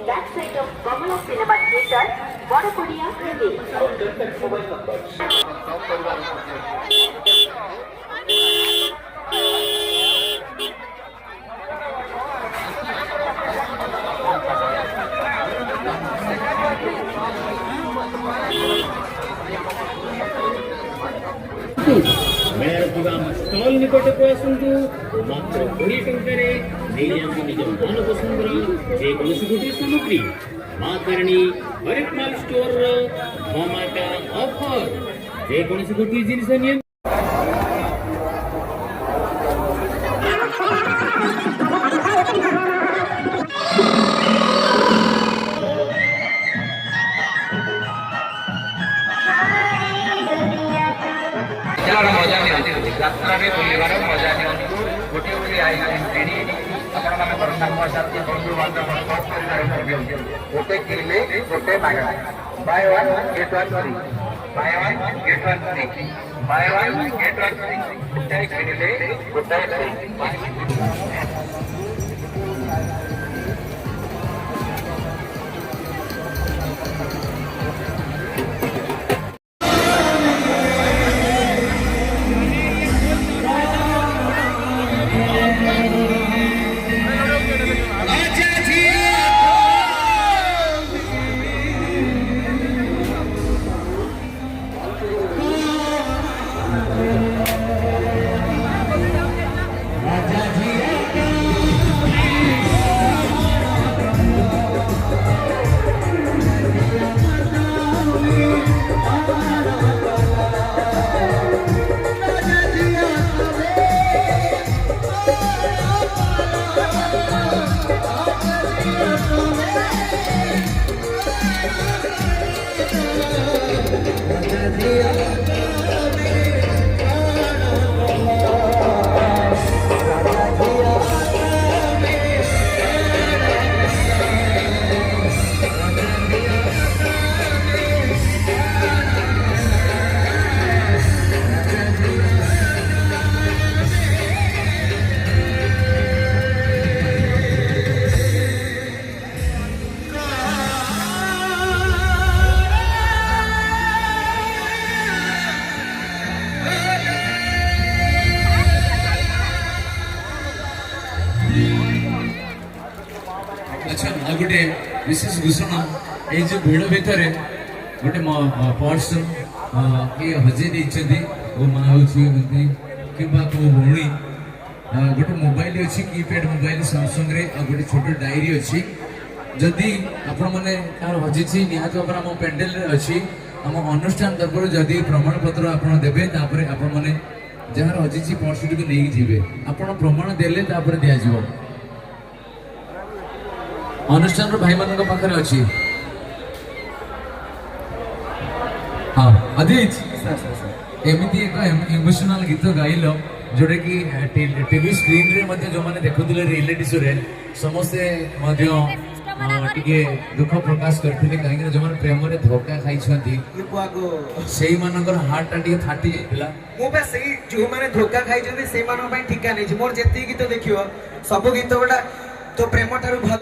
That side of Bamala Cinema Theatre, Vadakodia, Hindi. Stall निकट को आसतु मात्र 20 टंकारे नहीं जाती निज मन पसंदर जेकोसी गोटे सामग्री माँ तारिणी हरेक माल स्टोर धमाका ऑफर जेकोसी गोटे जिनिस नियम मजा नहीं यात्रा बुलवार मजा नहीं गोटे गोटे आईडी आपंकर सांगसाथी बंधु बांधव गोटे किणले गोटे मागणा buy one get one free buy one get one free buy one get one free गोटे किणले गोटे फ्री। अच्छा गोटे विशेष घोषणा ये जो भिड़ भितर गोटे पर्सन किए हजे वो माँ हूँ कि भौणी गोटे मोबाइल अच्छी कीपैड मोबाइल सैमसंग रे गोटे छोट डायरी अच्छी जदि आपण मैंने कार हजी निहत भाव आम पेंडेल अच्छी आम अनुष्ठान तरफ जदि प्रमाण पत्र आप देवे आपण मैंने जार हजी पर्स टी नहीं जीवे आपण प्रमाण देले दिज्व अनुष्ठान भाई मान पाखे अच्छी हाँ आदित्य एमती एक इमोशनल गीत गाइल जोटा कि टीवी स्क्रीन रे जो मैंने देखुले रियलिटी शो रे समस्ते टिके दुख प्रकाश करते कहीं जो मैंने प्रेम रे धोखा खाई से हार्ट टा टिके फाटी जाइला मो से जो मैंने धोखा खाई से ठिका नहीं मोर जेती गीत देखियो सब गीत गुड़ा तो प्रेम ठारू भल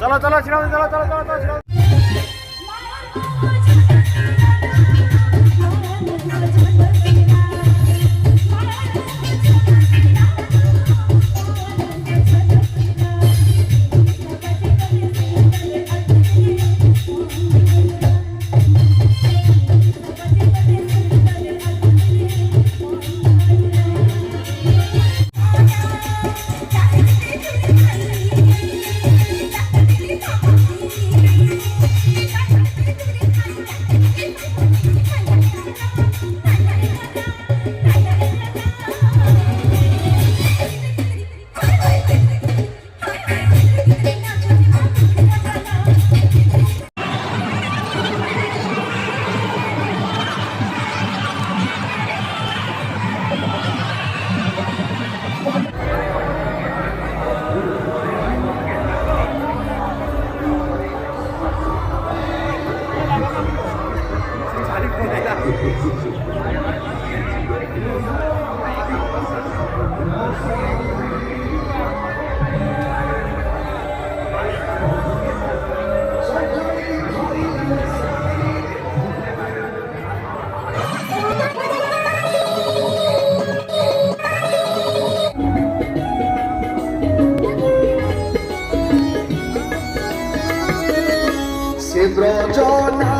चलो चलो चलो चलो चलो चलो चलो ব্রজনা